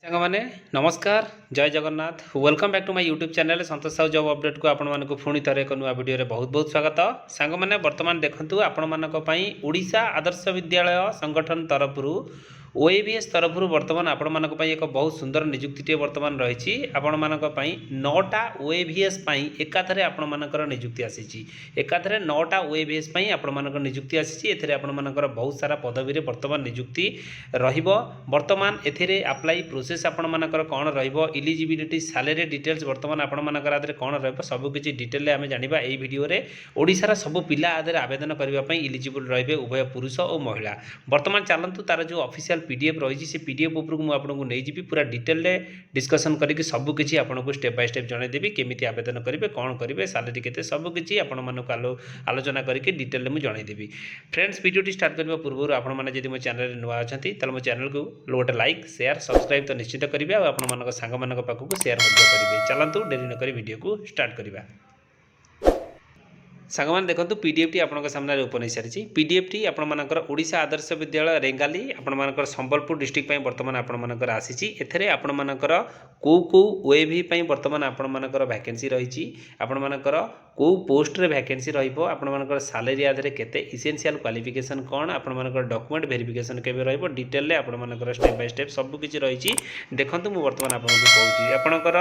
ସାଙ୍ଗମାନେ ନମସ୍କାର ଜୟ Jagannath welcome back to my YouTube channel Santosh Sahu job ଅପଡେଟ୍କୁ ଆପଣମାନଙ୍କୁ ପୁଣି ଥରେ ଏକ ନୂଆ ଭିଡ଼ିଓରେ ବହୁତ ବହୁତ ସ୍ୱାଗତ। ସାଙ୍ଗମାନେ ବର୍ତ୍ତମାନ ଦେଖନ୍ତୁ ଆପଣମାନଙ୍କ ପାଇଁ ଓଡ଼ିଶା ଆଦର୍ଶ ବିଦ୍ୟାଳୟ ସଂଗଠନ ତରଫରୁ OAVS ତରଫରୁ ବର୍ତ୍ତମାନ ଆପଣମାନଙ୍କ ପାଇଁ ଏକ ବହୁତ ସୁନ୍ଦର ନିଯୁକ୍ତିଟିଏ ବର୍ତ୍ତମାନ ରହିଛି। ଆପଣମାନଙ୍କ ପାଇଁ 9ଟା OAVS ପାଇଁ ଏକାଥରେ ଆପଣମାନଙ୍କର ନିଯୁକ୍ତି ଆସିଛି। ଏକାଥରେ 9ଟା OAVS ପାଇଁ ଆପଣମାନଙ୍କର ନିଯୁକ୍ତି ଆସିଛି। ଏଥିରେ ଆପଣମାନଙ୍କର ବହୁତ ସାରା ପଦବୀରେ ବର୍ତ୍ତମାନ ନିଯୁକ୍ତି ରହିବ। ବର୍ତ୍ତମାନ ଏଥିରେ ଆପ୍ଲାଇ ପ୍ରୋସେସ୍ ଆପଣମାନଙ୍କର କ'ଣ ରହିବ, ଇଲିଜିବିଲିଟି ସାଲାରୀ ଡିଟେଲ୍ସ ବର୍ତ୍ତମାନ ଆପଣମାନଙ୍କର ଆଦେହରେ କ'ଣ ରହିବ ସବୁକିଛି ଡିଟେଲରେ ଆମେ ଜାଣିବା ଏହି ଭିଡ଼ିଓରେ। ଓଡ଼ିଶାର ସବୁ ପିଲା ଆଦେହରେ ଆବେଦନ କରିବା ପାଇଁ ଇଲିଜିବୁଲ୍ ରହିବେ, ଉଭୟ ପୁରୁଷ ଓ ମହିଳା। ବର୍ତ୍ତମାନ ଚାଲନ୍ତୁ ତାର ଯେଉଁ ଅଫିସିଆଲ PDF ରହିଛି ସେ PDF ଉପରକୁ ମୁଁ ଆପଣଙ୍କୁ ନେଇଯିବି, ପୁରା ଡିଟେଲରେ ଡିସ୍କସନ୍ କରିକି ସବୁକିଛି ଆପଣଙ୍କୁ ଷ୍ଟେପ୍ ବାଇ ଷ୍ଟେପ୍ ଜଣାଇଦେବି, କେମିତି ଆବେଦନ କରିବେ, କ'ଣ କରିବେ, ସାଲାରୀ କେତେ, ସବୁକିଛି ଆପଣମାନଙ୍କୁ ଆଲୋଚନା କରିକି ଡିଟେଲରେ ମୁଁ ଜଣାଇଦେବି। ଫ୍ରେଣ୍ଡସ୍, ଭିଡ଼ିଓଟି ଷ୍ଟାର୍ଟ କରିବା ପୂର୍ବରୁ ଆପଣମାନେ ଯଦି ମୋ ଚ୍ୟାନେଲରେ ନୂଆ ଅଛନ୍ତି ତାହେଲେ ମୋ ଚ୍ୟାନେଲକୁ ଗୋଟେ ଲାଇକ୍ ସେୟାର ସବସ୍କ୍ରାଇବ୍ ତ ନିଶ୍ଚିତ କରିବେ ଆଉ ଆପଣମାନଙ୍କ ସାଙ୍ଗମାନଙ୍କ ପାଖକୁ ସେୟାର ମଧ୍ୟ କରିବେ। ଚାଲନ୍ତୁ ଡେରି ନକରି ଭିଡ଼ିଓକୁ ଷ୍ଟାର୍ଟ କରିବା। ସାଙ୍ଗମାନେ ଦେଖନ୍ତୁ PDFଟି ଆପଣଙ୍କ ସାମ୍ନାରେ ଓପନ୍ ହୋଇସାରିଛି। PDFଟି ଆପଣମାନଙ୍କର ଓଡ଼ିଶା ଆଦର୍ଶ ବିଦ୍ୟାଳୟ ରେଙ୍ଗାଲି ଆପଣମାନଙ୍କର ସମ୍ବଲପୁର ଡିଷ୍ଟ୍ରିକ୍ଟ ପାଇଁ ବର୍ତ୍ତମାନ ଆପଣମାନଙ୍କର ଆସିଛି। ଏଥିରେ ଆପଣମାନଙ୍କର କେଉଁ OAV ପାଇଁ ବର୍ତ୍ତମାନ ଆପଣମାନଙ୍କର ଭ୍ୟାକେନ୍ସି ରହିଛି, ଆପଣମାନଙ୍କର କେଉଁ ପୋଷ୍ଟରେ ଭ୍ୟାକେନ୍ସି ରହିବ, ଆପଣମାନଙ୍କର ସାଲାରୀ ଆଧାରରେ କେତେ, ଇସେନ୍ସିଆଲ କ୍ୱାଲିଫିକେସନ୍ କ'ଣ, ଆପଣମାନଙ୍କର ଡକୁମେଣ୍ଟ ଭେରିଫିକେସନ୍ କେବେ ରହିବ, ଡିଟେଲରେ ଆପଣମାନଙ୍କର ଷ୍ଟେପ୍ ବାଇ ଷ୍ଟେପ୍ ସବୁକିଛି ରହିଛି। ଦେଖନ୍ତୁ ମୁଁ ବର୍ତ୍ତମାନ ଆପଣଙ୍କୁ କହୁଛି ଆପଣଙ୍କର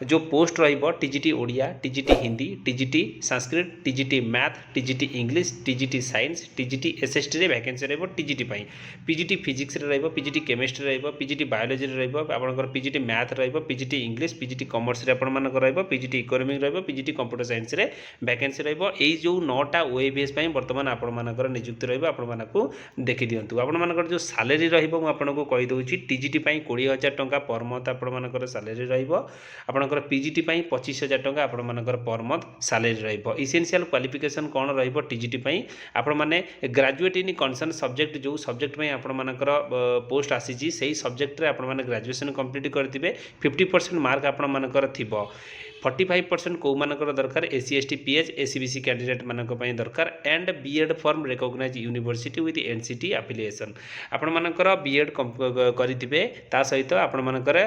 ଯେଉଁ ପୋଷ୍ଟ ରହିବ TGT Odia, TGT Hindi, TGT Sanskrit, TGT math, TGT English, TGT science, TGT SSTରେ ଭ୍ୟାକେନ୍ସି ରହିବ। TGT ପାଇଁ PGT ଫିଜିକ୍ସରେ ରହିବ, PGT କେମିଷ୍ଟ୍ରି ରହିବ, PGT ବାୟୋଲୋଜିରେ ରହିବ, ଆପଣଙ୍କର PGT ମ୍ୟାଥ୍ ରହିବ, PGT ଇଂଲିଶ, PGT କମର୍ସରେ ଆପଣମାନଙ୍କର ରହିବ, PGT ଇକୋନୋମିକ୍ ରହିବ, PGT କମ୍ପ୍ୟୁଟର ସାଇନ୍ସରେ ଭ୍ୟାକେନ୍ସି ରହିବ। ଏଇ ଯେଉଁ 9ଟା OAVS ପାଇଁ ବର୍ତ୍ତମାନ ଆପଣମାନଙ୍କର ନିଯୁକ୍ତି ରହିବ। ଆପଣମାନଙ୍କୁ ଦେଖିଦିଅନ୍ତୁ ଆପଣମାନଙ୍କର ଯେଉଁ ସାଲାରୀ ରହିବ ମୁଁ ଆପଣଙ୍କୁ କହିଦେଉଛି। TGT ପାଇଁ 20,000 ଟଙ୍କା ପର ମନ୍ଥ ଆପଣମାନଙ୍କର ସାଲାରୀ ରହିବ। ଆପଣଙ୍କର PGT ପାଇଁ 25,000 ଟଙ୍କା ଆପଣମାନଙ୍କର ପର ମନ୍ଥ ସାଲାରୀ ରହିବ। ଇସେନ୍ସିଆଲ କ୍ୱାଲିଫିକେସନ୍ କ'ଣ ରହିବ TGT ପାଇଁ, ଆପଣମାନେ ଗ୍ରାଜୁଏଟ୍ ଇନ୍ କନସର୍ନ ସବଜେକ୍ଟ, ଯେଉଁ ସବଜେକ୍ଟ ପାଇଁ ଆପଣମାନଙ୍କର ପୋଷ୍ଟ ଆସିଛି ସେହି ସବଜେକ୍ଟରେ ଆପଣମାନେ ଗ୍ରାଜୁଏସନ୍ କମ୍ପ୍ଲିଟ୍ କରିଥିବେ। 50% ମାର୍କ ଆପଣମାନଙ୍କର ଥିବ। 45% କେଉଁମାନଙ୍କର ଦରକାର, SC ST PH ACBC candidate ମାନଙ୍କ ପାଇଁ ଦରକାର। And B.Ed form recognise university with NCT affiliation, ଆପଣମାନଙ୍କର B.Ed କରିଥିବେ। ତା ସହିତ ଆପଣମାନଙ୍କର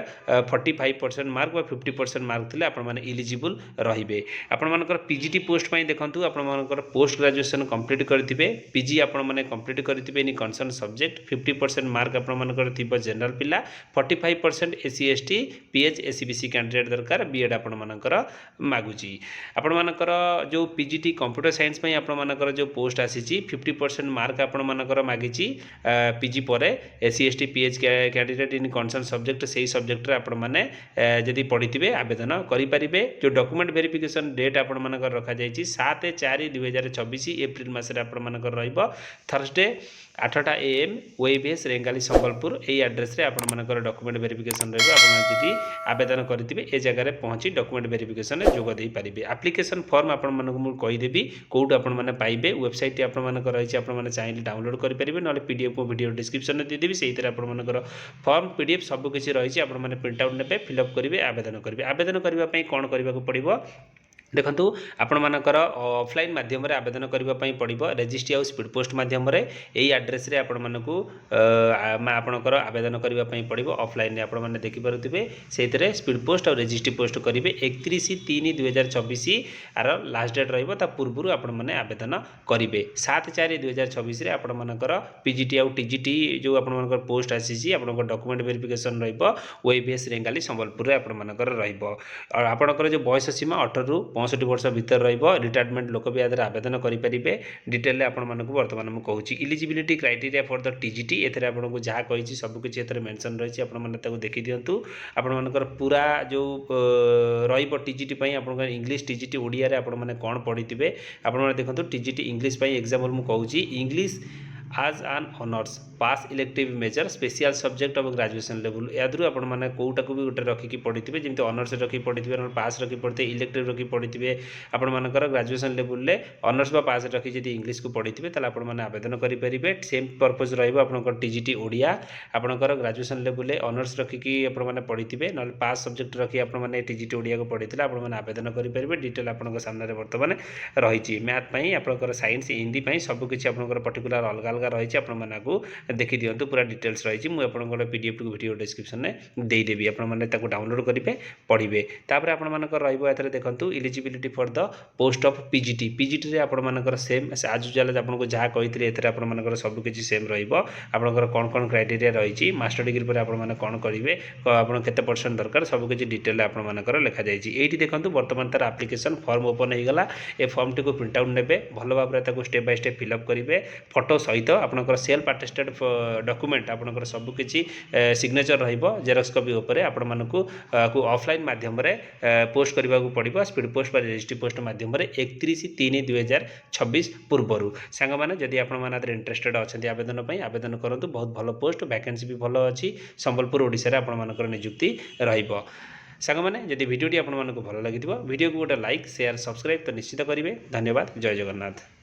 45% ମାର୍କ ବା 50% ମାର୍କ ଥିଲେ ଆପଣମାନେ ଇଲିଜିବୁଲ୍ ରହିବେ। ଆପଣମାନଙ୍କର PGT ପୋଷ୍ଟ ପାଇଁ ଦେଖନ୍ତୁ ଆପଣମାନଙ୍କର ପୋଷ୍ଟ ଗ୍ରାଜୁଏସନ୍ କମ୍ପ୍ଲିଟ୍ କରିଥିବେ, PG ଆପଣମାନେ କମ୍ପ୍ଲିଟ୍ କରିଥିବେ ଇନ୍ କନସର୍ନ ସବଜେକ୍ଟ। 50% ମାର୍କ ଆପଣମାନଙ୍କର ଥିବ ଜେନେରାଲ ପିଲା, 45% SC ST PH ACBC candidate ଦରକାର। B.Ed ଆପଣମାନଙ୍କର ମାଗୁଛି। ଆପଣମାନଙ୍କର ଯେଉଁ PGT କମ୍ପ୍ୟୁଟର ସାଇନ୍ସ ପାଇଁ ଆପଣମାନଙ୍କର ଯେଉଁ ପୋଷ୍ଟ ଆସିଛି 50% ମାର୍କ ଆପଣମାନଙ୍କର ମାଗିଛି। PG ପରେ SC ST PH candidate in concern subject, ସେହି ସବଜେକ୍ଟରେ ଆପଣମାନେ ଯଦି ପଢ଼ିଥିବେ ଆବେଦନ କରିପାରିବେ। ଯେଉଁ ଡକୁମେଣ୍ଟ ଭେରିଫିକେସନ୍ ଡେଟ୍ ଆପଣମାନଙ୍କର ରଖାଯାଇଛି 7/4/2024 ଏପ୍ରିଲ ମାସରେ ଆପଣମାନଙ୍କର ରହିବ। ଥର୍ସଡେ 8ଟା AM OAVS ରେଙ୍ଗାଲି ସମ୍ବଲପୁର, ଏହି ଆଡ୍ରେସରେ ଆପଣମାନଙ୍କର ଡକୁମେଣ୍ଟ ଭେରିଫିକେସନ୍ ରହିବ। ଆପଣମାନେ ଯଦି ଆବେଦନ କରିଥିବେ ଏ ଜାଗାରେ ପହଞ୍ଚି ଡକୁମେଣ୍ଟ ଭେରିଫିକେସନ୍ରେ ଯୋଗ ଦେଇପାରିବେ। ଆପ୍ଲିକେସନ୍ ଫର୍ମ ଆପଣମାନଙ୍କୁ ମୁଁ କହିଦେବି କେଉଁଠୁ ଆପଣମାନେ ପାଇବେ। ୱେବସାଇଟ୍ଟି ଆପଣମାନଙ୍କର ରହିଛି, ଆପଣମାନେ ଚାହିଁଲେ ଡାଉନଲୋଡ଼ କରିପାରିବେ, ନହେଲେ PDF ମୁଁ ଭିଡ଼ିଓ ଡିସ୍କ୍ରିପ୍ସନରେ ଦେଇଦେବି। ସେଇଥିରେ ଆପଣମାନଙ୍କର ଫର୍ମ PDF ସବୁକିଛି ରହିଛି। ଆପଣମାନେ ପ୍ରିଣ୍ଟ ଆଉଟ୍ ନେବେ, ଫିଲ୍ଅପ୍ କରିବେ, ଆବେଦନ କରିବେ। ଆବେଦନ କରିବା ପାଇଁ କ'ଣ କରିବାକୁ ପଡ଼ିବ ଦେଖନ୍ତୁ, ଆପଣମାନଙ୍କର ଅଫଲାଇନ୍ ମାଧ୍ୟମରେ ଆବେଦନ କରିବା ପାଇଁ ପଡ଼ିବ। ରେଜିଷ୍ଟ୍ରି ଆଉ ସ୍ପିଡ଼ ପୋଷ୍ଟ ମାଧ୍ୟମରେ ଏହି ଆଡ୍ରେସରେ ଆପଣମାନଙ୍କୁ ଆପଣଙ୍କର ଆବେଦନ କରିବା ପାଇଁ ପଡ଼ିବ। ଅଫଲାଇନ୍ରେ ଆପଣମାନେ ଦେଖିପାରୁଥିବେ, ସେଇଥିରେ ସ୍ପିଡ଼ ପୋଷ୍ଟ ଆଉ ରେଜିଷ୍ଟ୍ରି ପୋଷ୍ଟ କରିବେ। 31/3/2024 ଆର ଲାଷ୍ଟ ଡେଟ୍ ରହିବ, ତା ପୂର୍ବରୁ ଆପଣମାନେ ଆବେଦନ କରିବେ। 7/4/2024ରେ ଆପଣମାନଙ୍କର PGT ଆଉ TGT ଯେଉଁ ଆପଣମାନଙ୍କର ପୋଷ୍ଟ ଆସିଛି ଆପଣଙ୍କର ଡକୁମେଣ୍ଟ ଭେରିଫିକେସନ୍ ରହିବ। OAVS ରେଙ୍ଗାଲି ସମ୍ବଲପୁରରେ ଆପଣମାନଙ୍କର ରହିବ। ଆଉ ଆପଣଙ୍କର ଯେଉଁ ବୟସ ସୀମା 18ରୁ 65 ବର୍ଷ ଭିତରେ ରହିବ। ରିଟାୟାରମେଣ୍ଟ ଲୋକ ବି ଆଦେହରେ ଆବେଦନ କରିପାରିବେ। ଡିଟେଲରେ ଆପଣମାନଙ୍କୁ ବର୍ତ୍ତମାନ ମୁଁ କହୁଛି। Eligibility criteria for the TGT, ଏଥିରେ ଆପଣଙ୍କୁ ଯାହା କହିଛି ସବୁକିଛି ଏଥିରେ ମେନସନ୍ ରହିଛି। ଆପଣମାନେ ତାକୁ ଦେଖିଦିଅନ୍ତୁ। ଆପଣମାନଙ୍କର ପୁରା ଯେଉଁ ରହିବ TGT ପାଇଁ ଆପଣଙ୍କର ଇଂଲିଶ, TGT ଓଡ଼ିଆରେ ଆପଣମାନେ କ'ଣ ପଢ଼ିଥିବେ ଆପଣମାନେ ଦେଖନ୍ତୁ। TGT ଇଂଲିଶ ପାଇଁ ଏକ୍ଜାମ୍ପଲ୍ ମୁଁ କହୁଛି, English as an honors pass elective major special subject of graduation level। ଏହାଦେରୁ ଆପଣମାନେ କେଉଁଟାକୁ ବି ଗୋଟେ ରଖିକି ପଢ଼ିଥିବେ, ଯେମିତି ଅନର୍ସ ରଖିକି ପଢ଼ିଥିବେ, ନହେଲେ ପାସ୍ ରଖିକି ପଢ଼ିଥିବେ, ଇଲେକ୍ଟିଭ୍ ରଖିକି ପଢ଼ିଥିବେ। ଆପଣମାନଙ୍କର ଗ୍ରାଜୁଏସନ୍ ଲେବୁଲରେ ଅନର୍ସ ବା ପାସ୍ ରଖି ଯଦି ଇଂଲିଶକୁ ପଢ଼ିଥିବେ ତାହେଲେ ଆପଣମାନେ ଆବେଦନ କରିପାରିବେ। ସେମ୍ ପର୍ପଜ୍ ରହିବ ଆପଣଙ୍କର TGT ଓଡ଼ିଆ। ଆପଣଙ୍କର ଗ୍ରାଜୁଏସନ୍ ଲେବୁଲରେ ଅନର୍ସ ରଖିକି ଆପଣମାନେ ପଢ଼ିଥିବେ, ନହେଲେ ପାସ୍ ସବଜେକ୍ଟ ରଖି ଆପଣମାନେ TGT ଓଡ଼ିଆକୁ ପଢ଼ିଥିଲେ ଆପଣମାନେ ଆବେଦନ କରିପାରିବେ। ଡିଟେଲ୍ ଆପଣଙ୍କ ସାମ୍ନାରେ ବର୍ତ୍ତମାନ ରହିଛି। ମ୍ୟାଥ୍ ପାଇଁ ଆପଣଙ୍କର ସାଇନ୍ସ, ହିନ୍ଦୀ ପାଇଁ ସବୁକିଛି ଆପଣଙ୍କର ପର୍ଟିକୁଲାର ଅଲଗା ଅଲଗା ରହିଛି। ଆପଣମାନଙ୍କୁ देखि दियंतु पूरा डिटेल्स रही मुझे आपंकर पीडीएफ को वीडियो डिस्क्रिप्शन में देदेवी आपने डाउनलोड करेंगे पढ़े तापर आपर रही देखो eligibility for the post of PGT PGT रे आपर सेम आज यूजुअल आपको जहाँ कही एपर सबकि सेम रहा कौन कौन क्राइटेरिया रही मास्टर डिग्री पर आपने कौन करेंगे आप केते परसेंट दरकार सबकि डिटेल आपर लिखा जाए ये देखो बर्तमान तार आप्लिकेसन फॉर्म ओपन होगा ए फॉर्म टी को प्रिंट आउट ने भल भाव स्टेप बाय स्टेप फिलअप करेंगे फोटो सहित आपंकर सेल्फ अटेस्टेड डॉक्यूमेंट आपंकर सबकि सिग्नेचर जेरक्स कॉपी उपर आपको ऑफलाइन माध्यम पोस्ट करने को पड़ो स्पीड पोस्ट पर रजिस्ट्री पोस्ट माध्यम 31/3/2026 पूर्वर सांग मैंने जदि आप इंटरेस्टेड अच्छा आवेदन आवेदन करूँ बहुत भल पोस्ट वैकेंसी भी भल अच्छी संबलपुर ओडिशा रे आपनकर नियुक्ति रहिबो सांग मैंने जदि वीडियोटी आपको भल लगी वीडियो को गोटे लाइक शेयर सब्सक्राइब तो निश्चित करेंगे धन्यवाद जय जगन्नाथ।